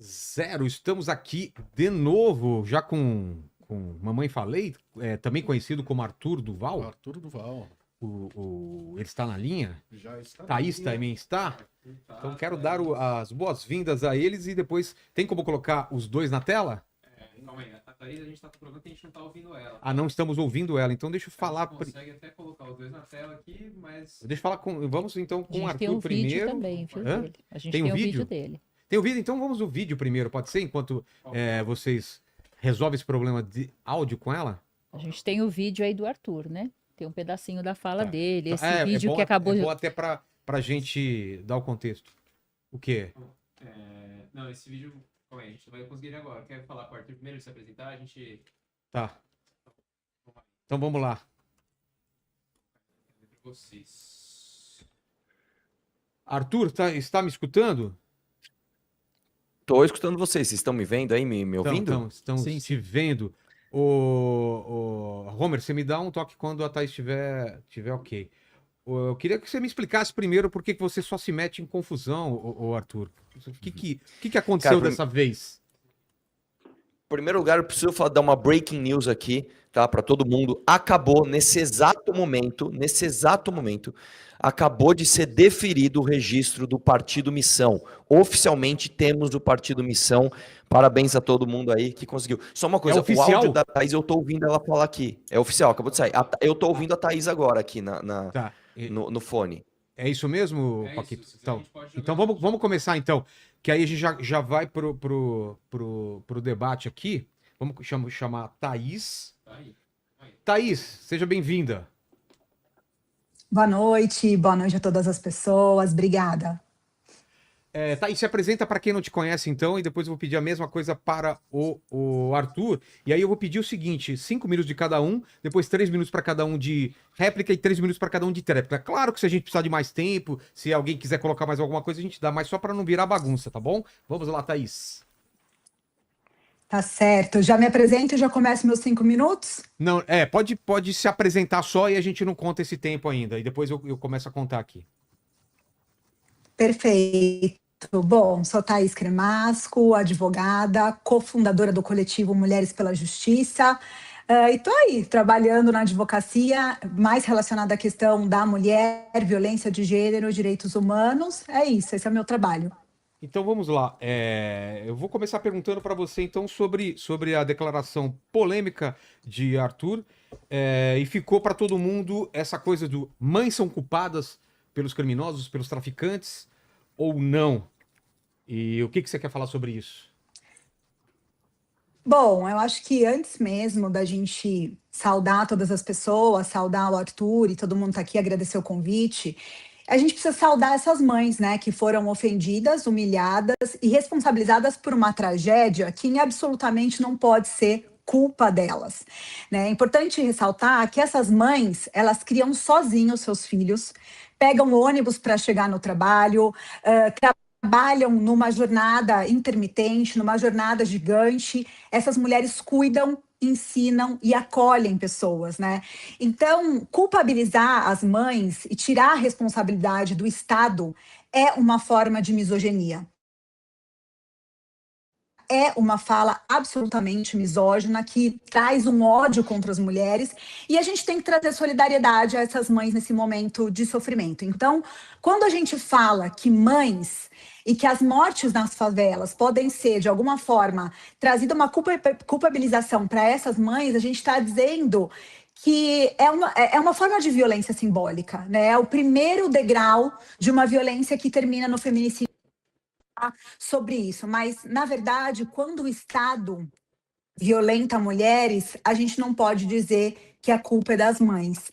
Zero, estamos aqui de novo, já com Mamãe Falei, também conhecido como Arthur Duval. Arthur Duval. Ele está na linha? Já está. Thaís também está? Então quero dar as boas-vindas a eles e depois. Tem como colocar os dois na tela? Calma aí, a Thaís, a gente tá com problema que a gente não tá ouvindo ela. Ah, não estamos ouvindo ela, então deixa eu falar. A gente consegue até colocar os dois na tela aqui, mas. Deixa eu falar com. Vamos então com o Arthur tem um primeiro. Vídeo também, viu, dele. A gente tem um vídeo dele. Tem o vídeo? Então vamos o vídeo primeiro, pode ser? Enquanto vocês resolvem esse problema de áudio com ela? A gente tem o vídeo aí do Arthur, né? Tem um pedacinho da fala dele. Esse vídeo bom, que acabou de. É bom até pra gente dar o contexto. O quê? Não, esse vídeo. Calma aí, a gente não vai conseguir ele agora. Quer falar com o Arthur primeiro, se apresentar? A gente. Tá. Então vamos lá. Vocês. Arthur, está me escutando? Tô escutando vocês. Vocês estão me vendo aí, me ouvindo? Estão te vendo. O Homer, você me dá um toque quando a Thaís estiver ok. Eu queria que você me explicasse primeiro por que você só se mete em confusão, Arthur. O que aconteceu dessa vez? Em primeiro lugar, eu preciso dar uma breaking news aqui, tá? Para todo mundo. Acabou nesse exato momento, acabou de ser deferido o registro do Partido Missão. Oficialmente temos o Partido Missão. Parabéns a todo mundo aí que conseguiu. Só uma coisa, o áudio da Thaís eu tô ouvindo ela falar aqui. É oficial, acabou de sair. Eu tô ouvindo a Thaís agora aqui no fone. É isso mesmo, Paquito? Isso, então vamos começar então. Que aí a gente já vai pro debate aqui. Vamos chamar a Thaís. Thaís, seja bem-vinda. Boa noite a todas as pessoas, obrigada. Thaís, se apresenta para quem não te conhece então, e depois eu vou pedir a mesma coisa para o Arthur. E aí eu vou pedir o seguinte, 5 minutos de cada um, depois 3 minutos para cada um de réplica e 3 minutos para cada um de tréplica. Claro que se a gente precisar de mais tempo, se alguém quiser colocar mais alguma coisa, a gente dá, mas só para não virar bagunça, tá bom? Vamos lá, Thaís. Tá certo, já me apresento e já começo meus 5 minutos? Não, pode se apresentar só e a gente não conta esse tempo ainda, e depois eu começo a contar aqui. Perfeito. Bom, sou Thaís Cremasco, advogada, cofundadora do coletivo Mulheres pela Justiça, e estou aí trabalhando na advocacia mais relacionada à questão da mulher, violência de gênero, direitos humanos. É isso, esse é o meu trabalho. Então vamos lá. Eu vou começar perguntando para você então sobre a declaração polêmica de Arthur, e ficou para todo mundo essa coisa do mães são culpadas pelos criminosos, pelos traficantes ou não? E o que você quer falar sobre isso? Bom, eu acho que antes mesmo da gente saudar todas as pessoas, saudar o Arthur e todo mundo tá aqui, agradecer o convite, a gente precisa saudar essas mães, né, que foram ofendidas, humilhadas e responsabilizadas por uma tragédia que absolutamente não pode ser culpa delas, né? É importante ressaltar que essas mães, elas criam sozinhos seus filhos, pegam ônibus para chegar no trabalho, trabalham numa jornada intermitente, numa jornada gigante. Essas mulheres cuidam, ensinam e acolhem pessoas, né? Então, culpabilizar as mães e tirar a responsabilidade do Estado é uma forma de misoginia. É uma fala absolutamente misógina que traz um ódio contra as mulheres e a gente tem que trazer solidariedade a essas mães nesse momento de sofrimento. Então, quando a gente fala que mães e que as mortes nas favelas podem ser, de alguma forma, trazida uma culpabilização para essas mães, a gente está dizendo que é uma forma de violência simbólica, né? É o primeiro degrau de uma violência que termina no feminicídio. Sobre isso, mas na verdade, quando o Estado violenta mulheres, a gente não pode dizer que a culpa é das mães.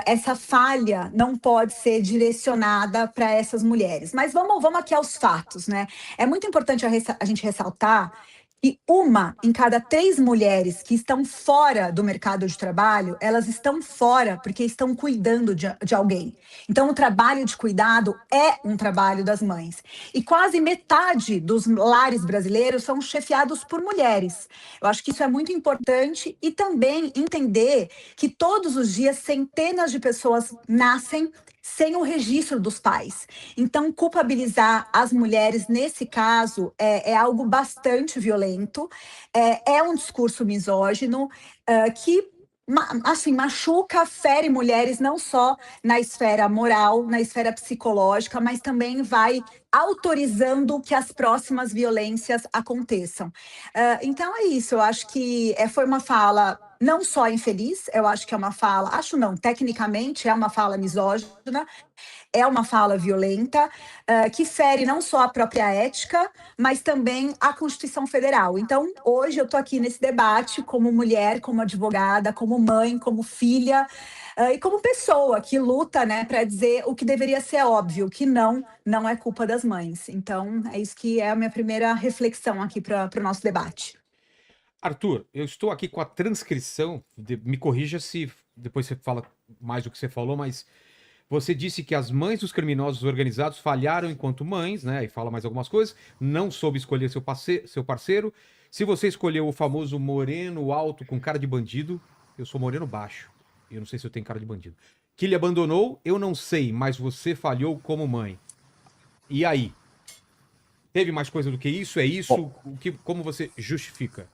Essa falha não pode ser direcionada para essas mulheres. Mas vamos aqui aos fatos, né? É muito importante a gente ressaltar que 1 em cada 3 mulheres que estão fora do mercado de trabalho, elas estão fora porque estão cuidando de alguém. Então, o trabalho de cuidado é um trabalho das mães. E quase metade dos lares brasileiros são chefiados por mulheres. Eu acho que isso é muito importante e também entender que todos os dias centenas de pessoas nascem sem o registro dos pais. Então, culpabilizar as mulheres nesse caso é algo bastante violento, é um discurso misógino que assim, machuca, fere mulheres não só na esfera moral, na esfera psicológica, mas também vai autorizando que as próximas violências aconteçam. Então é isso, eu acho que foi uma fala não só infeliz, eu acho que é uma fala, acho não, tecnicamente é uma fala misógina, é uma fala violenta, que fere não só a própria ética, mas também a Constituição Federal. Então, hoje eu estou aqui nesse debate como mulher, como advogada, como mãe, como filha, e como pessoa que luta, né, para dizer o que deveria ser óbvio, que não é culpa das mães. Então, é isso que é a minha primeira reflexão aqui para o nosso debate. Arthur, eu estou aqui com a transcrição, me corrija se depois você fala mais do que você falou, mas você disse que as mães dos criminosos organizados falharam enquanto mães, né? E fala mais algumas coisas. Não soube escolher seu parceiro. Se você escolheu o famoso moreno alto com cara de bandido, eu sou moreno baixo. Eu não sei se eu tenho cara de bandido. Que lhe abandonou, eu não sei, mas você falhou como mãe. E aí? Teve mais coisa do que isso? É isso? Como você justifica?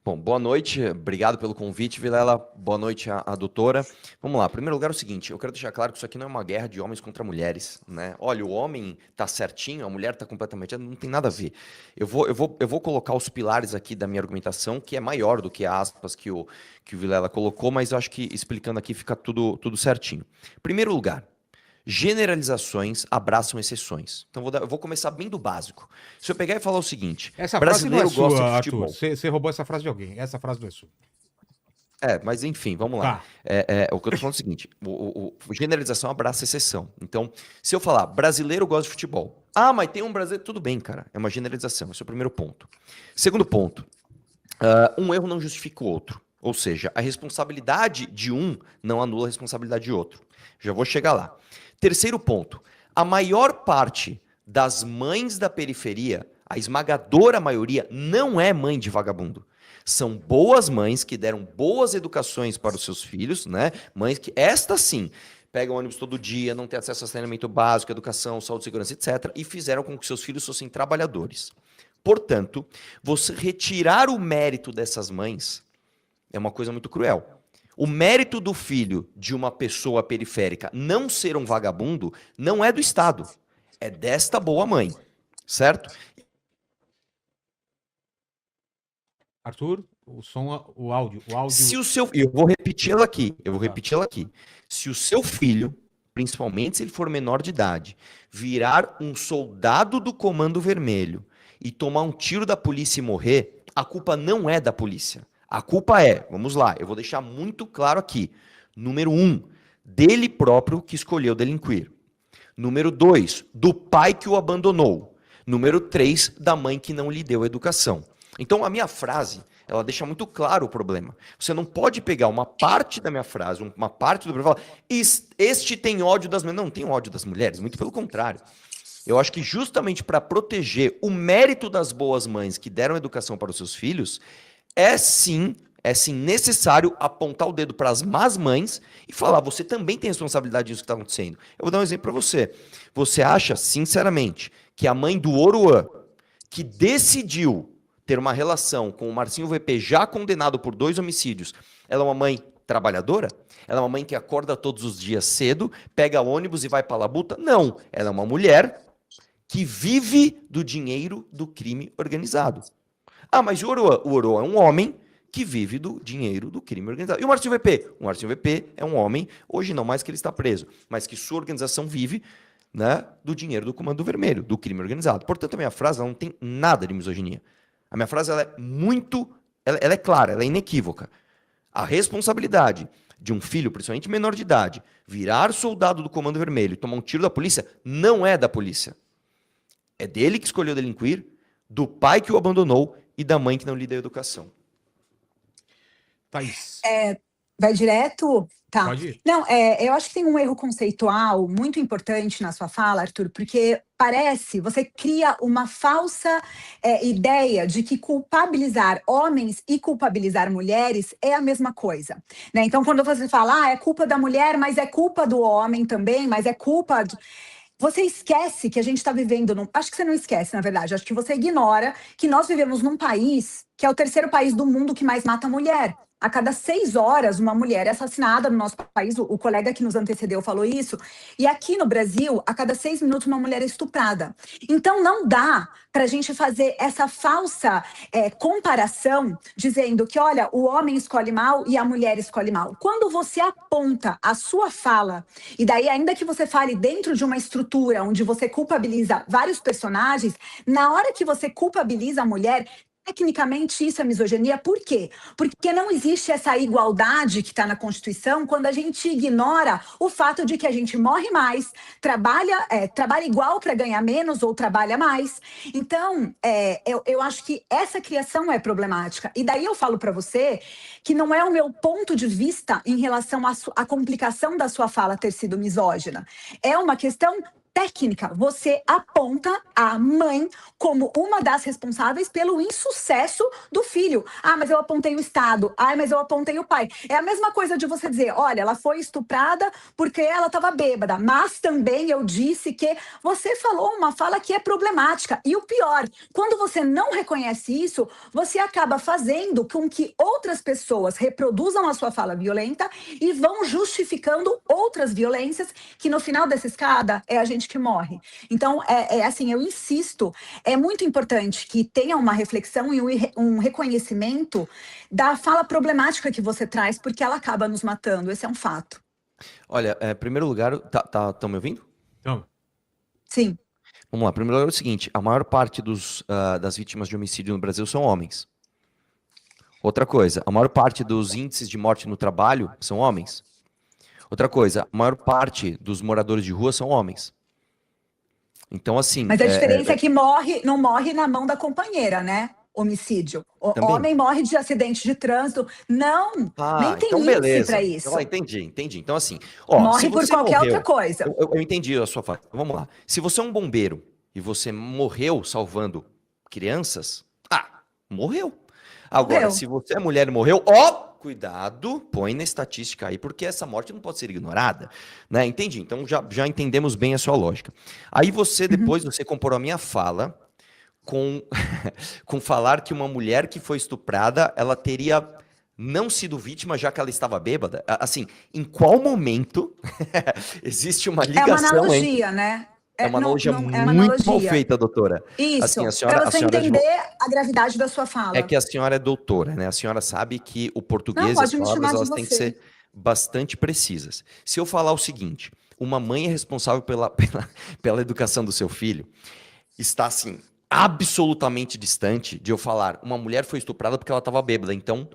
Bom, boa noite, obrigado pelo convite, Vilela. Boa noite a doutora. Vamos lá, em primeiro lugar é o seguinte, eu quero deixar claro que isso aqui não é uma guerra de homens contra mulheres, né? Olha, o homem tá certinho, a mulher tá completamente... Não tem nada a ver. Eu vou colocar os pilares aqui da minha argumentação, que é maior do que as aspas que o Vilela colocou, mas eu acho que explicando aqui fica tudo certinho. Em primeiro lugar, generalizações abraçam exceções. Então eu vou começar bem do básico. Se eu pegar e falar o seguinte, Essa frase não é brasileiro gosta sua, de futebol. Arthur. Você roubou essa frase de alguém. Essa frase não é sua. Mas enfim, vamos lá. Tá. O que eu tô falando é o seguinte, generalização abraça exceção. Então, se eu falar, brasileiro gosta de futebol. Ah, mas tem um brasileiro... Tudo bem, cara. É uma generalização. Esse é o primeiro ponto. Segundo ponto, um erro não justifica o outro. Ou seja, a responsabilidade de um não anula a responsabilidade de outro. Já vou chegar lá. Terceiro ponto, a maior parte das mães da periferia, a esmagadora maioria, não é mãe de vagabundo. São boas mães que deram boas educações para os seus filhos, né? Mães que, esta sim, pegam ônibus todo dia, não têm acesso a saneamento básico, educação, saúde, segurança, etc. E fizeram com que seus filhos fossem trabalhadores. Portanto, você retirar o mérito dessas mães é uma coisa muito cruel. O mérito do filho de uma pessoa periférica não ser um vagabundo não é do Estado, é desta boa mãe, certo? Arthur, o áudio. Se o seu, eu vou repeti-la aqui, Se o seu filho, principalmente se ele for menor de idade, virar um soldado do Comando Vermelho e tomar um tiro da polícia e morrer, a culpa não é da polícia. A culpa é, vamos lá, eu vou deixar muito claro aqui. Número 1, dele próprio que escolheu delinquir. Número 2, do pai que o abandonou. Número 3, da mãe que não lhe deu educação. Então a minha frase, ela deixa muito claro o problema. Você não pode pegar uma parte da minha frase, uma parte do problema e falar, este tem ódio das mulheres. Não tem ódio das mulheres, muito pelo contrário. Eu acho que justamente para proteger o mérito das boas mães que deram educação para os seus filhos, é sim necessário apontar o dedo para as más mães e falar, você também tem responsabilidade nisso que está acontecendo. Eu vou dar um exemplo para você. Você acha, sinceramente, que a mãe do Oruan, que decidiu ter uma relação com o Marcinho VP, já condenado por 2 homicídios, ela é uma mãe trabalhadora? Ela é uma mãe que acorda todos os dias cedo, pega ônibus e vai para a labuta? Não. Ela é uma mulher que vive do dinheiro do crime organizado. Ah, mas o Oruan é um homem que vive do dinheiro do crime organizado. E o Marcinho VP? O Marcinho VP é um homem, hoje não mais que ele está preso, mas que sua organização vive, né, do dinheiro do Comando Vermelho, do crime organizado. Portanto, a minha frase ela não tem nada de misoginia. A minha frase ela é muito... Ela é clara, ela é inequívoca. A responsabilidade de um filho, principalmente menor de idade, virar soldado do Comando Vermelho e tomar um tiro da polícia, não é da polícia. É dele que escolheu delinquir, do pai que o abandonou e da mãe que não lhe deu educação. Thaís. Vai direto? Tá. Pode ir. Não, eu acho que tem um erro conceitual muito importante na sua fala, Arthur, porque você cria uma falsa ideia de que culpabilizar homens e culpabilizar mulheres é a mesma coisa, né? Então, quando você fala, é culpa da mulher, mas é culpa do homem também, mas é culpa... Você esquece que a gente está vivendo acho que você não esquece, na verdade. Acho que você ignora que nós vivemos num país que é o terceiro país do mundo que mais mata mulher. A cada 6 horas, uma mulher é assassinada no nosso país. O colega que nos antecedeu falou isso. E aqui no Brasil, a cada 6 minutos, uma mulher é estuprada. Então, não dá para a gente fazer essa falsa comparação, dizendo que, olha, o homem escolhe mal e a mulher escolhe mal. Quando você aponta a sua fala, e daí, ainda que você fale dentro de uma estrutura onde você culpabiliza vários personagens, na hora que você culpabiliza a mulher, tecnicamente, isso é misoginia. Por quê? Porque não existe essa igualdade que está na Constituição quando a gente ignora o fato de que a gente morre mais, trabalha igual para ganhar menos ou trabalha mais. Então, eu acho que essa criação é problemática. E daí eu falo para você que não é o meu ponto de vista em relação à complicação da sua fala ter sido misógina. É uma questão técnica. Você aponta a mãe como uma das responsáveis pelo insucesso do filho. Mas eu apontei o Estado. Mas eu apontei o pai. É a mesma coisa de você dizer, olha, ela foi estuprada porque ela estava bêbada. Mas também eu disse que você falou uma fala que é problemática. E o pior, quando você não reconhece isso, você acaba fazendo com que outras pessoas reproduzam a sua fala violenta e vão justificando outras violências que no final dessa escada é a gente que morre. Então, assim, eu insisto, é muito importante que tenha uma reflexão e um reconhecimento da fala problemática que você traz, porque ela acaba nos matando, esse é um fato. Olha, em primeiro lugar, estão me ouvindo? Então, Sim. Vamos lá, em primeiro lugar é o seguinte, a maior parte das vítimas de homicídio no Brasil são homens. Outra coisa, a maior parte dos índices de morte no trabalho são homens. Outra coisa, a maior parte dos moradores de rua são homens. Então, assim... Mas a diferença é que não morre na mão da companheira, né? Homicídio. O Também. homem morre de acidente de trânsito. Não, nem tem então índice beleza. para isso. Então, entendi. Então, assim... Morre por qualquer outra coisa. Eu entendi a sua fala. Vamos lá. Se você é um bombeiro e você morreu salvando crianças, morreu. Agora, se você é mulher e morreu, cuidado, põe na estatística aí, porque essa morte não pode ser ignorada, né? Entendi, então já entendemos bem a sua lógica. Aí depois você comparou a minha fala com falar que uma mulher que foi estuprada, ela teria não sido vítima já que ela estava bêbada. Assim, em qual momento existe uma ligação É uma analogia, né? É uma analogia muito analogia. mal feita, doutora. Isso, assim, para você entender a gravidade da sua fala. É que a senhora é doutora, né? A senhora sabe que o português e as palavras elas têm que ser bastante precisas. Se eu falar o seguinte, uma mãe é responsável pela educação do seu filho, está assim, absolutamente distante de eu falar, uma mulher foi estuprada porque ela estava bêbada. Então,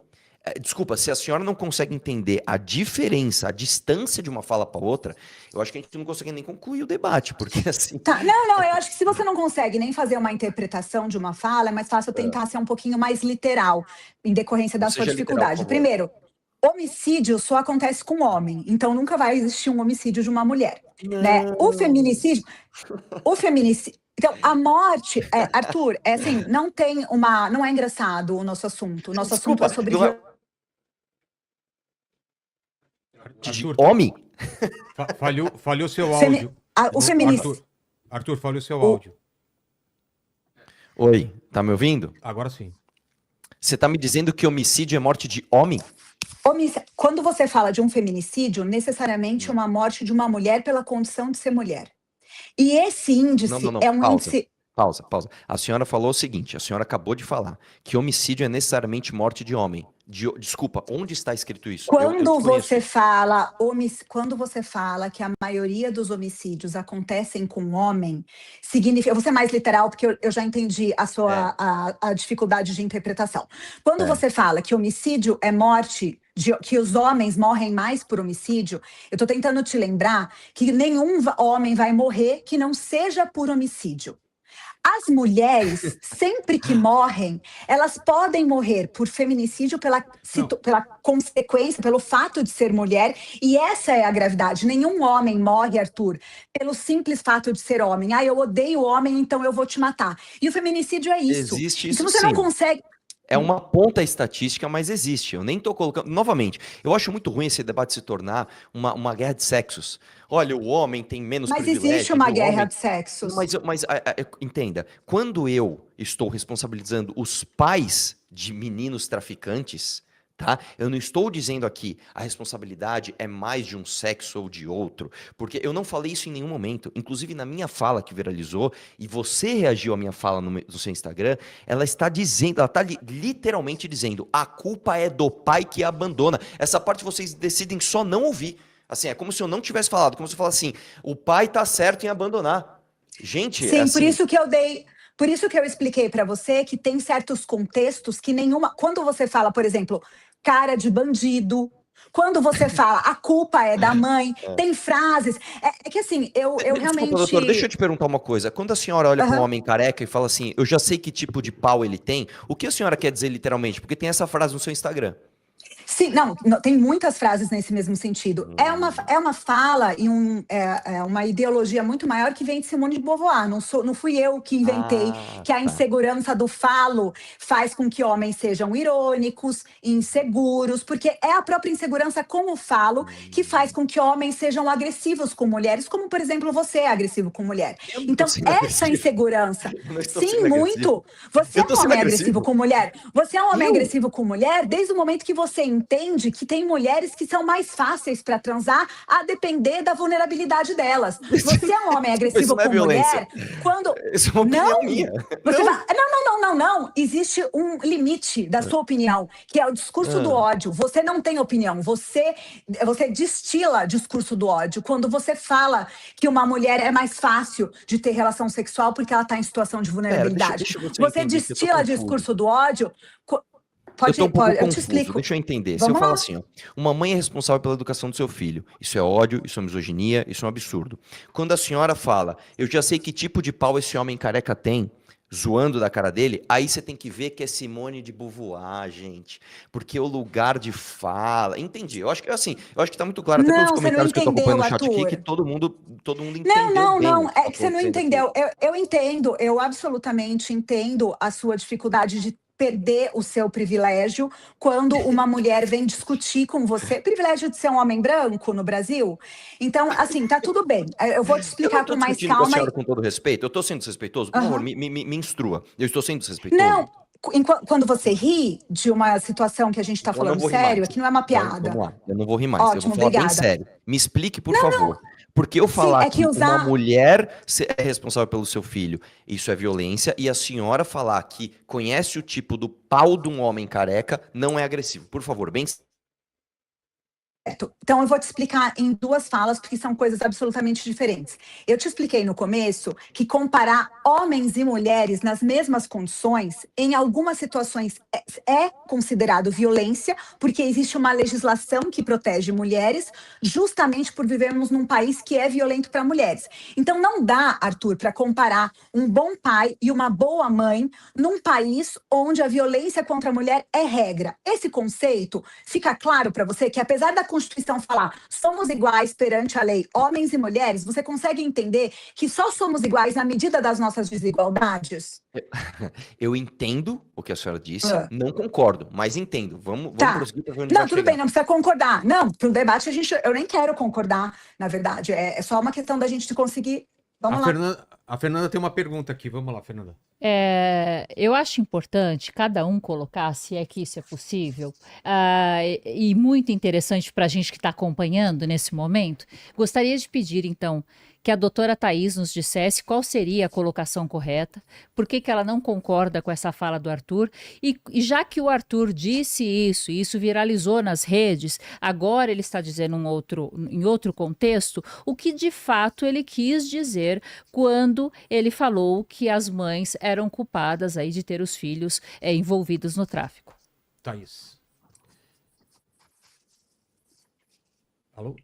desculpa, se a senhora não consegue entender a diferença, a distância de uma fala para outra, eu acho que a gente não consegue nem concluir o debate, porque assim... Não, eu acho que se você não consegue nem fazer uma interpretação de uma fala, é mais fácil tentar ser um pouquinho mais literal, em decorrência da sua dificuldade. Primeiro, homicídio só acontece com homem, então nunca vai existir um homicídio de uma mulher, né? O feminicídio... Então, a morte, Arthur, assim, não é engraçado o nosso assunto. O nosso assunto é sobre... De homem? Falhou seu áudio. O feminicídio. Arthur, falhou seu áudio. Oi, tá me ouvindo? Agora sim. Você tá me dizendo que homicídio é morte de homem? Quando você fala de um feminicídio, necessariamente é uma morte de uma mulher pela condição de ser mulher. E esse índice é um índice... Pausa. A senhora falou o seguinte, a senhora acabou de falar que homicídio é necessariamente morte de homem. Desculpa, onde está escrito isso? Quando você fala que a maioria dos homicídios acontecem com homem, significa... Eu vou ser mais literal, porque eu já entendi a dificuldade de interpretação. Quando você fala que homicídio é morte... que os homens morrem mais por homicídio, eu estou tentando te lembrar que nenhum homem vai morrer que não seja por homicídio. As mulheres, sempre que morrem, elas podem morrer por feminicídio pela consequência, pelo fato de ser mulher, e essa é a gravidade. Nenhum homem morre, Arthur, pelo simples fato de ser homem. Ah, eu odeio homem, então eu vou te matar. E o feminicídio é isso. Existe E se isso você não sim. consegue... É uma ponta estatística, mas existe. Eu nem tô colocando. Novamente, eu acho muito ruim esse debate se tornar uma guerra de sexos. Olha, o homem tem menos Mas privilégios. existe uma o guerra homem... de sexos. Mas entenda, quando eu estou responsabilizando os pais de meninos traficantes, tá? Eu não estou dizendo aqui a responsabilidade é mais de um sexo ou de outro, porque eu não falei isso em nenhum momento. Inclusive na minha fala que viralizou e você reagiu à minha fala no seu Instagram, ela está dizendo, ela está literalmente dizendo, a culpa é do pai que abandona. Essa parte vocês decidem só não ouvir. Assim, é como se eu não tivesse falado, como se eu falasse assim, o pai tá certo em abandonar. Gente, Sim, assim, por isso que eu expliquei para você que tem certos contextos que nenhuma. Quando você fala, por exemplo, cara de bandido, quando você fala a culpa é da mãe, tem frases. É que assim, eu Desculpa, realmente. doutor, deixa eu te perguntar uma coisa. Quando a senhora olha para um Aham. homem careca e fala assim, eu já sei que tipo de pau ele tem, o que a senhora quer dizer literalmente? Porque tem essa frase no seu Instagram. Sim, não, tem muitas frases nesse mesmo sentido. É uma fala e uma ideologia muito maior que vem de Simone de Beauvoir. Não fui eu que inventei que a Tá. insegurança do falo faz com que homens sejam irônicos, inseguros, porque é a própria insegurança com o falo que faz com que homens sejam agressivos com mulheres, como, por exemplo, você é agressivo com mulher. Eu não tô Então, sendo essa agressivo. insegurança, Eu não estou sim, sendo agressivo. muito. Você é Eu tô um sendo homem agressivo. agressivo com mulher. Você é um homem Eu? agressivo com mulher desde o momento que você entende que tem mulheres que são mais fáceis para transar a depender da vulnerabilidade delas. Você é um homem Isso agressivo não é com violência. mulher quando... Isso é uma opinião Não! minha. Você Não. vai... Não. Existe um limite da sua opinião, que é o discurso do ódio. Você não tem opinião. Você destila discurso do ódio quando você fala que uma mulher é mais fácil de ter relação sexual porque ela está em situação de Pera, vulnerabilidade. deixa eu ver se eu Você entendi, que eu tô destila confuso. discurso do ódio... Eu tô um pouco eu te confuso, explico. deixa eu entender. Se eu Vamos falar lá. assim, ó, uma mãe é responsável pela educação do seu filho, isso é ódio, isso é misoginia, isso é um absurdo. Quando a senhora fala, eu já sei que tipo de pau esse homem careca tem, zoando da cara dele, aí você tem que ver que é Simone de Beauvoir, gente, porque o lugar de fala, entendi, eu acho que assim, eu acho que tá muito claro, até pelos Não, você não comentários que eu tô acompanhando entendeu, no chat aqui, que Arthur. todo mundo entendeu bem o que É tá que você não acontecendo aqui. entendeu. Eu entendo, eu absolutamente entendo a sua dificuldade de perder o seu privilégio quando uma mulher vem discutir com você. Privilégio de ser um homem branco no Brasil? Então, assim, tá tudo bem. Eu vou te Eu não explicar tô com mais discutindo com a calma. senhora com todo respeito, eu tô sendo desrespeitoso, por favor, Aham. me instrua, eu estou sendo desrespeitoso? Não, quando você ri de uma situação que a gente está Então eu não falando vou rir mais. sério, aqui não é uma Então, piada. vamos lá. Eu não vou rir mais. Eu vou Ótimo, falar bem obrigada. sério. Me explique, por favor. Porque eu Sim, falar é que que uma usar... mulher é responsável pelo seu filho, isso é violência, e a senhora falar que conhece o tipo do pau de um homem careca, não é agressivo. Por favor, bem. Certo. Então, eu vou te explicar em duas falas, porque são coisas absolutamente diferentes. Eu te expliquei no começo que comparar homens e mulheres nas mesmas condições, em algumas situações, é considerado violência, porque existe uma legislação que protege mulheres, justamente por vivermos num país que é violento para mulheres. Então, não dá, Arthur, para comparar um bom pai e uma boa mãe num país onde a violência contra a mulher é regra. Esse conceito fica claro para você que, apesar da Constituição falar somos iguais perante a lei, homens e mulheres, você consegue entender que só somos iguais na medida das nossas desigualdades? Eu entendo o que a senhora disse, não concordo, mas entendo. Vamos Tá. prosseguir para ver onde Não, vai tudo chegar. bem, não precisa concordar. Não, pro debate eu nem quero concordar, na verdade. É só uma questão da gente conseguir. Vamos lá. A Fernanda tem uma pergunta aqui. Vamos lá, Fernanda. Eu acho importante cada um colocar, se é que isso é possível, e muito interessante para a gente que está acompanhando nesse momento. Gostaria de pedir, então, que a doutora Thaís nos dissesse qual seria a colocação correta, por que ela não concorda com essa fala do Arthur, e já que o Arthur disse isso, e isso viralizou nas redes, agora ele está dizendo em outro contexto, o que de fato ele quis dizer quando ele falou que as mães eram culpadas aí de ter os filhos envolvidos no tráfico. Thaís. Alô?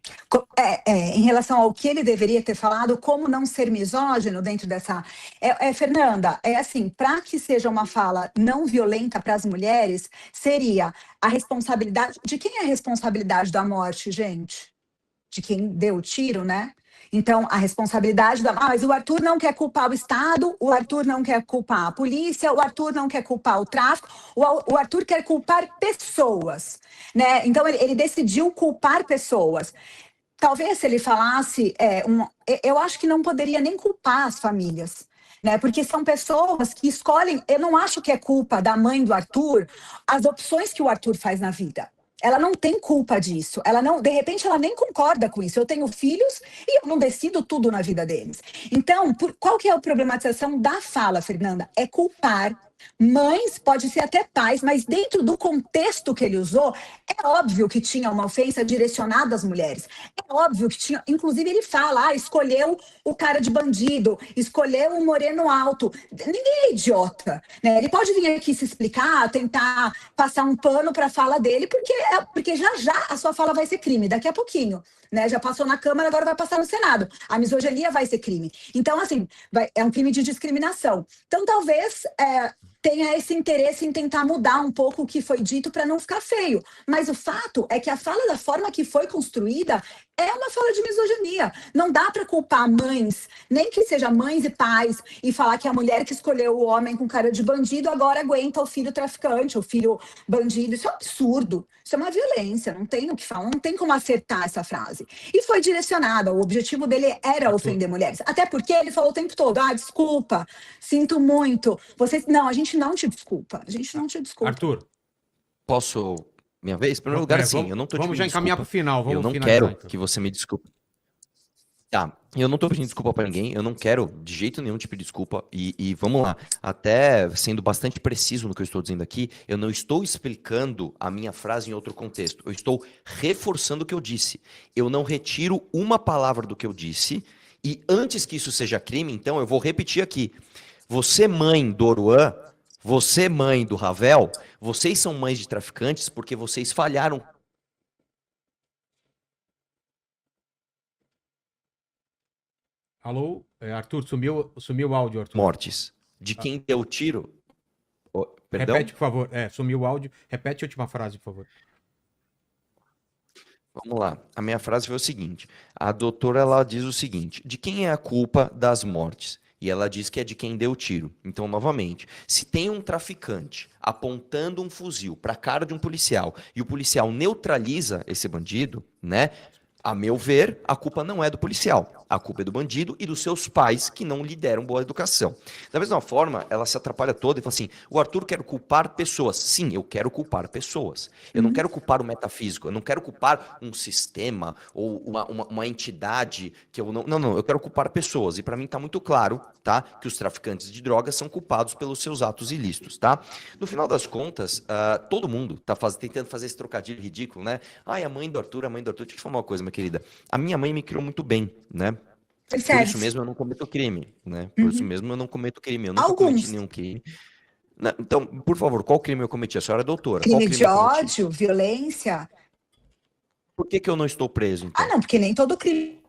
Em relação ao que ele deveria ter falado, como não ser misógino dentro dessa. Fernanda, é assim, para que seja uma fala não violenta para as mulheres, seria a responsabilidade. De quem é a responsabilidade da morte, gente? De quem deu o tiro, né? Então, a responsabilidade mas o Arthur não quer culpar o Estado, o Arthur não quer culpar a polícia, o Arthur não quer culpar o tráfico, o Arthur quer culpar pessoas, né? Então, ele decidiu culpar pessoas. Talvez se ele falasse, eu acho que não poderia nem culpar as famílias, né? Porque são pessoas que escolhem. Eu não acho que é culpa da mãe do Arthur as opções que o Arthur faz na vida. Ela não tem culpa disso. Ela não, de repente, ela nem concorda com isso. Eu tenho filhos e eu não decido tudo na vida deles. Então, qual que é a problematização da fala, Fernanda? É culpar mães, pode ser até pais, mas dentro do contexto que ele usou, é óbvio que tinha uma ofensa direcionada às mulheres. É óbvio que tinha, inclusive ele fala, escolheu o cara de bandido, escolheu o moreno alto. Ninguém é idiota, né? Ele pode vir aqui se explicar, tentar passar um pano para a fala dele, porque já a sua fala vai ser crime, daqui a pouquinho. Né, já passou na Câmara, agora vai passar no Senado. A misoginia vai ser crime. Então, assim, é um crime de discriminação. Então, talvez tenha esse interesse em tentar mudar um pouco o que foi dito para não ficar feio. Mas o fato é que a fala, da forma que foi construída, é uma fala de misoginia. Não dá para culpar mães, nem que seja mães e pais, e falar que a mulher que escolheu o homem com cara de bandido agora aguenta o filho traficante, o filho bandido. Isso é um absurdo. Isso é uma violência. Não tem o que falar, não tem como acertar essa frase. E foi direcionada. O objetivo dele era ofender mulheres. Até porque ele falou o tempo todo, desculpa, sinto muito. Não, a gente não te desculpa. A gente não te desculpa. Arthur. Posso... Minha vez? Em primeiro lugar, sim, eu não tô te Vamos já encaminhar para o final. Eu não quero que você me desculpe. Tá, eu não tô pedindo desculpa para ninguém, eu não quero de jeito nenhum te pedir desculpa. E vamos lá, até sendo bastante preciso no que eu estou dizendo aqui, eu não estou explicando a minha frase em outro contexto. Eu estou reforçando o que eu disse. Eu não retiro uma palavra do que eu disse. E antes que isso seja crime, então, eu vou repetir aqui. Você, mãe do Oruan, você, mãe do Ravel, vocês são mães de traficantes porque vocês falharam. Alô? Arthur, sumiu o áudio, Arthur. Mortes. De quem deu o tiro? Perdão? Repete, por favor. Sumiu o áudio. Repete a última frase, por favor. Vamos lá. A minha frase foi o seguinte. A doutora, ela diz o seguinte. De quem é a culpa das mortes? E ela diz que é de quem deu o tiro. Então, novamente, se tem um traficante apontando um fuzil para a cara de um policial e o policial neutraliza esse bandido, né? A meu ver, a culpa não é do policial. A culpa é do bandido e dos seus pais que não lhe deram boa educação. Da mesma forma, ela se atrapalha toda e fala assim, o Arthur quer culpar pessoas. Sim, eu quero culpar pessoas. Eu não quero culpar o metafísico, eu não quero culpar um sistema ou uma entidade que eu não... Não, eu quero culpar pessoas. E para mim está muito claro, tá, que os traficantes de drogas são culpados pelos seus atos ilícitos, tá? No final das contas, todo mundo está tentando fazer esse trocadilho ridículo, né? A mãe do Arthur, Deixa eu te falar uma coisa, minha querida. A minha mãe me criou muito bem, né? Por isso mesmo eu não cometo crime, né? Por isso mesmo eu não cometo crime. Eu nunca cometi nenhum crime. Então, por favor, qual crime eu cometi? A senhora é doutora. Crime de ódio, violência. Por que eu não estou preso, então? Não, porque nem todo crime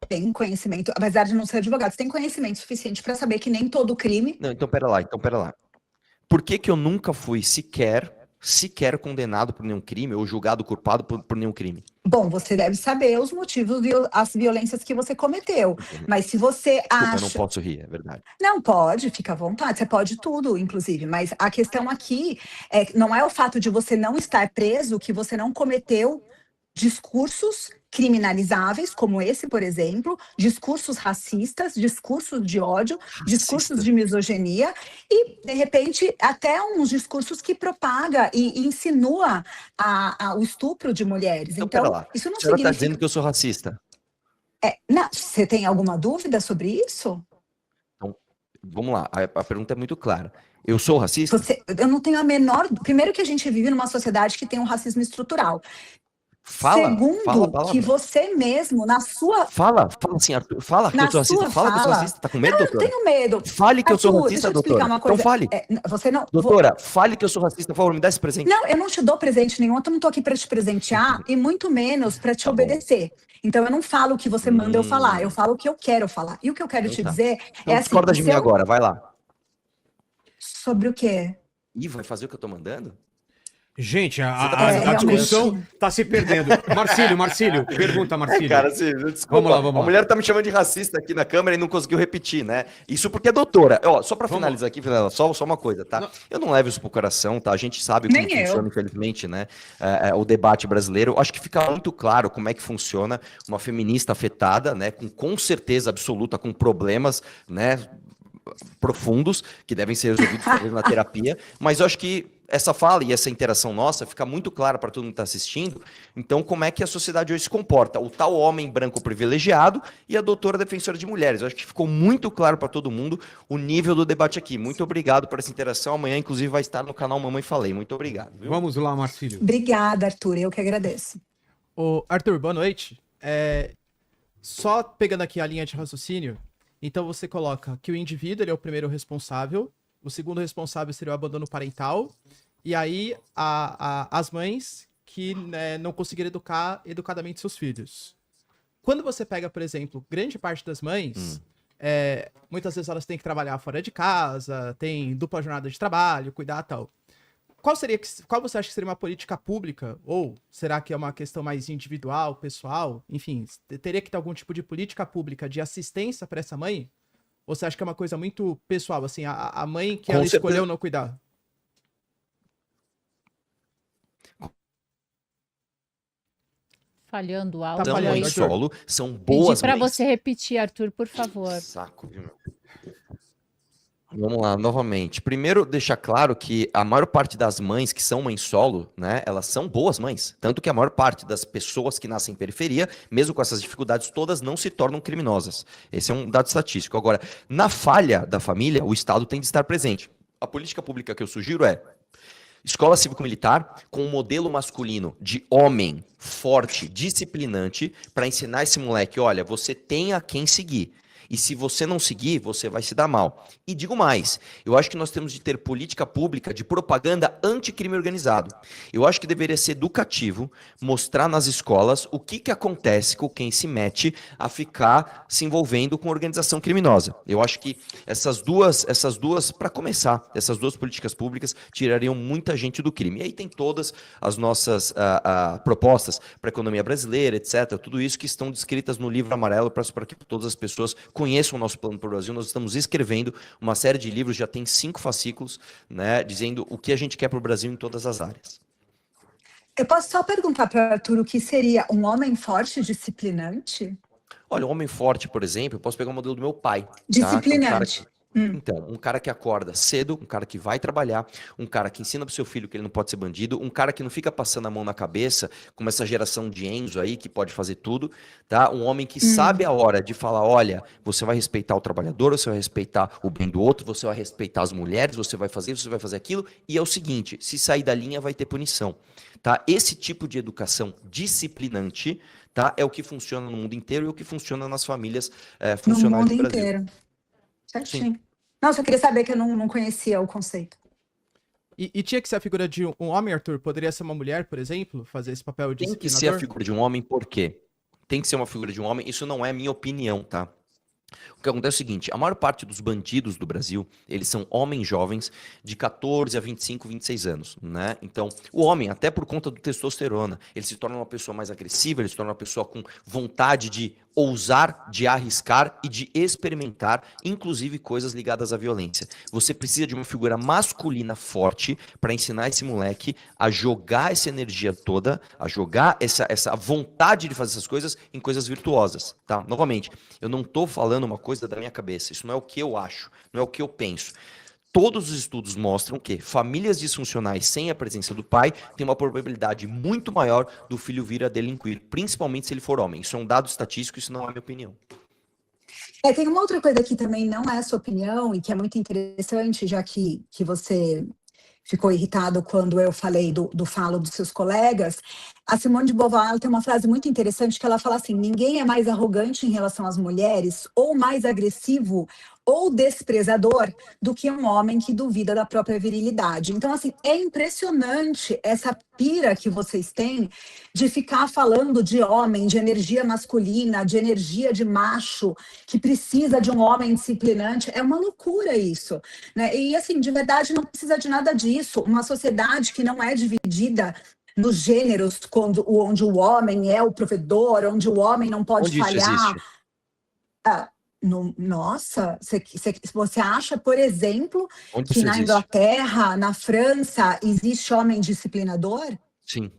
tem conhecimento, apesar de não ser advogado, você tem conhecimento suficiente para saber que nem todo crime... Não, então pera lá. Por que eu nunca fui sequer condenado por nenhum crime ou julgado culpado por nenhum crime? Bom, você deve saber os motivos, as violências que você cometeu. Mas se você acha... Eu não posso rir, é verdade. Não, pode, fica à vontade. Você pode tudo, inclusive. Mas a questão aqui não é o fato de você não estar preso que você não cometeu discursos criminalizáveis, como esse, por exemplo, discursos racistas, discursos de ódio, discursos de misoginia e, de repente, até uns discursos que propaga e insinua o estupro de mulheres. Então, isso não significa... Você está dizendo que eu sou racista? Não, você tem alguma dúvida sobre isso? Então, vamos lá, a pergunta é muito clara. Eu sou racista? Eu não tenho a menor... Primeiro que a gente vive numa sociedade que tem um racismo estrutural. Segundo, fala a palavra. que você mesmo, Fala assim, Arthur. Fala que eu sou racista. Fala que eu sou racista. Tá com medo, Não, eu doutora? não tenho medo. Fale que eu sou Arthur, racista, deixa eu te explicar doutora. uma coisa. Então fale. Você não... Doutora, fale que eu sou racista, por favor, me dá esse presente. Não, eu não te dou presente nenhum, eu não tô aqui para te presentear e muito menos para te Tá bom. obedecer. Então eu não falo o que você manda eu falar, eu falo o que eu quero falar. E o que eu quero Então te tá. dizer Então é assim, discorda de mim agora, vai lá. sobre o quê? Ih, vai fazer o que eu tô mandando? Gente, Você tá a parecendo discussão realmente. tá se perdendo. Marcílio, pergunta, Marcílio. Cara, assim, desculpa. Vamos lá. A mulher tá me chamando de racista aqui na câmera e não conseguiu repetir, né? Isso porque é doutora. Ó, só pra Vamos. finalizar aqui, só uma coisa, tá? Não. Eu não levo isso pro coração, tá? A gente sabe como Nem eu. funciona, infelizmente, né? O debate brasileiro. Acho que fica muito claro como é que funciona uma feminista afetada, né? Com certeza absoluta, com problemas, né? Profundos, que devem ser resolvidos talvez na terapia, mas eu acho que essa fala e essa interação nossa fica muito clara para todo mundo que está assistindo. Então, como é que a sociedade hoje se comporta? O tal homem branco privilegiado e a doutora defensora de mulheres. Eu acho que ficou muito claro para todo mundo o nível do debate aqui. Muito obrigado por essa interação. Amanhã, inclusive, vai estar no canal Mamãe Falei. Muito obrigado. Viu? Vamos lá, Marcílio. Obrigada, Arthur, eu que agradeço. Ô, Arthur, boa noite. Só pegando aqui a linha de raciocínio, então você coloca que o indivíduo ele é o primeiro responsável, o segundo responsável seria o abandono parental, e aí as mães que não conseguiram educar educadamente seus filhos. Quando você pega, por exemplo, grande parte das mães, muitas vezes elas têm que trabalhar fora de casa, tem dupla jornada de trabalho, cuidar e tal. Qual você acha que seria uma política pública? Ou será que é uma questão mais individual, pessoal? Enfim, teria que ter algum tipo de política pública de assistência para essa mãe? Ou você acha que é uma coisa muito pessoal, assim, a mãe que ela escolheu não cuidar? Falhando alto. Tá São falhando, em Arthur. solo, são Pedir boas para mães. você repetir, Arthur, por favor. Saco, viu, meu? Vamos lá, novamente. Primeiro, deixar claro que a maior parte das mães que são mães solo, né, elas são boas mães. Tanto que a maior parte das pessoas que nascem em periferia, mesmo com essas dificuldades todas, não se tornam criminosas. Esse é um dado estatístico. Agora, na falha da família, o Estado tem de estar presente. A política pública que eu sugiro é escola cívico-militar com um modelo masculino de homem forte, disciplinante, para ensinar esse moleque, olha, você tem a quem seguir. E se você não seguir, você vai se dar mal. E digo mais, eu acho que nós temos de ter política pública de propaganda anticrime organizado. Eu acho que deveria ser educativo mostrar nas escolas o que acontece com quem se mete a ficar se envolvendo com organização criminosa. Eu acho que essas duas, para começar, essas duas políticas públicas tirariam muita gente do crime. E aí tem todas as nossas propostas para a economia brasileira, etc. Tudo isso que estão descritas no livro amarelo para que todas as pessoas conheçam o nosso plano para o Brasil. Nós estamos escrevendo uma série de livros, já tem 5 fascículos, né, dizendo o que a gente quer para o Brasil em todas as áreas. Eu posso só perguntar para o Arthur o que seria um homem forte e disciplinante? Olha, um homem forte, por exemplo, eu posso pegar o modelo do meu pai. Disciplinante. Então, um cara que acorda cedo, um cara que vai trabalhar, um cara que ensina pro seu filho que ele não pode ser bandido, um cara que não fica passando a mão na cabeça, como essa geração de Enzo aí, que pode fazer tudo, tá? Um homem que sabe a hora de falar, olha, você vai respeitar o trabalhador, você vai respeitar o bem do outro, você vai respeitar as mulheres, você vai fazer isso, você vai fazer aquilo, e é o seguinte, se sair da linha vai ter punição, tá? Esse tipo de educação disciplinante, tá? É o que funciona no mundo inteiro e o que funciona nas famílias funcionais do No mundo Brasil. inteiro. Certinho. Não, só queria saber que eu não conhecia o conceito. E tinha que ser a figura de um homem, Arthur? Poderia ser uma mulher, por exemplo? Fazer esse papel de Tem que ser a figura de um homem, por quê? Tem que ser uma figura de um homem, isso não é minha opinião, tá? O que acontece é o seguinte, a maior parte dos bandidos do Brasil, eles são homens jovens de 14 a 25, 26 anos, né? Então, o homem, até por conta do testosterona, ele se torna uma pessoa mais agressiva, ele se torna uma pessoa com vontade de ousar, de arriscar e de experimentar, inclusive coisas ligadas à violência. Você precisa de uma figura masculina forte para ensinar esse moleque a jogar essa energia toda, a jogar essa vontade de fazer essas coisas em coisas virtuosas, tá? Novamente, eu não tô falando uma coisa da minha cabeça, isso não é o que eu acho, não é o que eu penso. Todos os estudos mostram que famílias disfuncionais sem a presença do pai têm uma probabilidade muito maior do filho vir a delinquir, principalmente se ele for homem. Isso é um dado estatístico, isso não é a minha opinião. Tem uma outra coisa que também não é a sua opinião e que é muito interessante, já que você ficou irritado quando eu falei do falo dos seus colegas, a Simone de Beauvoir ela tem uma frase muito interessante que ela fala assim: ninguém é mais arrogante em relação às mulheres ou mais agressivo ou desprezador do que um homem que duvida da própria virilidade. Então, assim, é impressionante essa pira que vocês têm de ficar falando de homem, de energia masculina, de energia de macho, que precisa de um homem disciplinante. É uma loucura isso, né? E, assim, de verdade, não precisa de nada disso. Uma sociedade que não é dividida nos gêneros, onde o homem é o provedor, onde o homem não pode Onde isso falhar. existe? Nossa, você acha, por exemplo, Onde que isso na existe? Inglaterra, na França, existe homem disciplinador? Sim.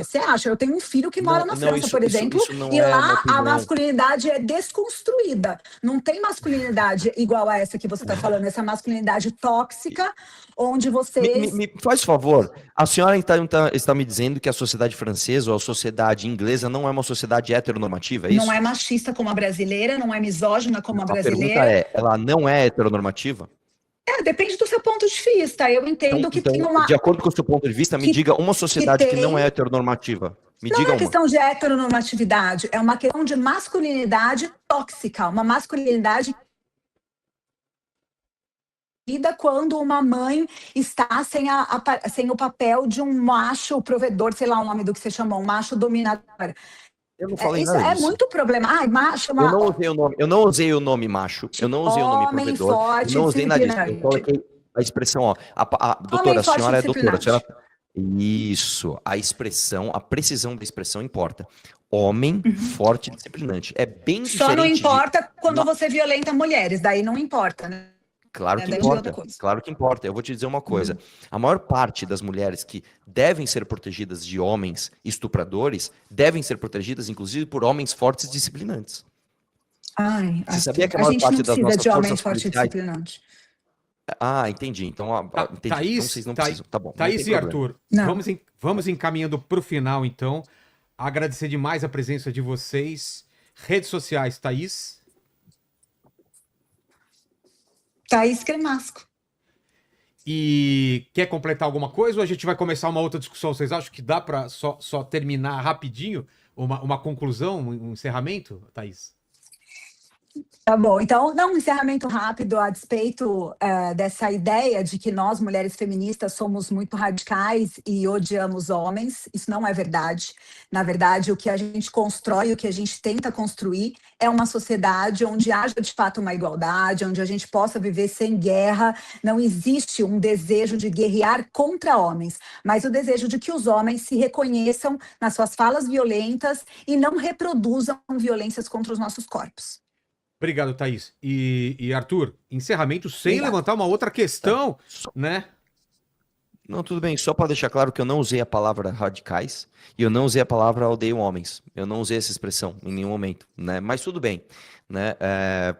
Você acha? Eu tenho um filho que mora na França, isso, por exemplo, isso não e é uma lá a opinião. masculinidade é desconstruída. Não tem masculinidade igual a essa que você está falando, essa masculinidade tóxica, onde vocês... Me faz favor, a senhora está me dizendo que a sociedade francesa ou a sociedade inglesa não é uma sociedade heteronormativa, é isso? Não é machista como a brasileira, não é misógina como a A pergunta brasileira. é, ela não é heteronormativa? Depende do seu ponto de vista. Eu entendo que tem uma... de acordo com o seu ponto de vista, me que- diga uma sociedade que não tem- é heteronormativa. Me Não diga é uma. questão de heteronormatividade, é uma questão de masculinidade tóxica, uma masculinidade quando uma mãe está sem o papel de um macho provedor, sei lá o nome do que você chamou, um macho dominador. Eu não falei Isso nada é disso. muito problema. Ai, macho, Eu não usei o nome macho, eu não usei o nome homem provedor, forte, eu não usei nada disso. Eu disciplinante. coloquei a expressão, ó, doutora, Homem a forte, senhora é doutora, a senhora... disciplinante. Isso, a expressão, a precisão da expressão importa. Homem forte e disciplinante. É bem Só não diferente importa quando Não. você violenta mulheres, daí não importa, né? Claro que daí é outra importa, coisa. claro que importa. Eu vou te dizer uma coisa. A maior parte das mulheres que devem ser protegidas de homens estupradores devem ser protegidas, inclusive, por homens fortes e disciplinantes. Ai, Você sabia que a a maior gente parte não das precisa nossas de homem forças forte e policiais... disciplinante. Ah, entendi. Então, entendi. Thaís, Então vocês não precisam. Tá bom. não Thaís tem e problema. Arthur, Não. vamos encaminhando para o final, então. Agradecer demais a presença de vocês. Redes sociais, Thaís. Thaís Cremasco. E quer completar alguma coisa ou a gente vai começar uma outra discussão? Vocês acham que dá para só terminar rapidinho uma conclusão, um encerramento, Thaís? Tá bom, então, dar um encerramento rápido a despeito dessa ideia de que nós, mulheres feministas, somos muito radicais e odiamos homens. Isso não é verdade. Na verdade, o que a gente constrói, o que a gente tenta construir é uma sociedade onde haja, de fato, uma igualdade, onde a gente possa viver sem guerra. Não existe um desejo de guerrear contra homens, mas o desejo de que os homens se reconheçam nas suas falas violentas e não reproduzam violências contra os nossos corpos. Obrigado, Thaís. E Arthur, encerramento sem Obrigada. levantar uma outra questão, né? Não, tudo bem. Só para deixar claro que eu não usei a palavra radicais e eu não usei a palavra odeio homens. Eu não usei essa expressão em nenhum momento, né? Mas tudo bem, né?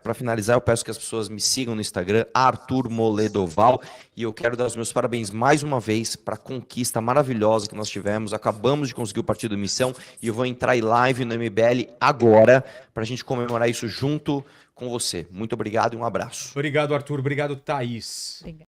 Para finalizar, eu peço que as pessoas me sigam no Instagram, Arthur Moledoval, e eu quero dar os meus parabéns mais uma vez para a conquista maravilhosa que nós tivemos. Acabamos de conseguir o Partido Missão e eu vou entrar em live no MBL agora para a gente comemorar isso junto com você. Muito obrigado e um abraço. Obrigado, Arthur. Obrigado, Thaís. Obrigada.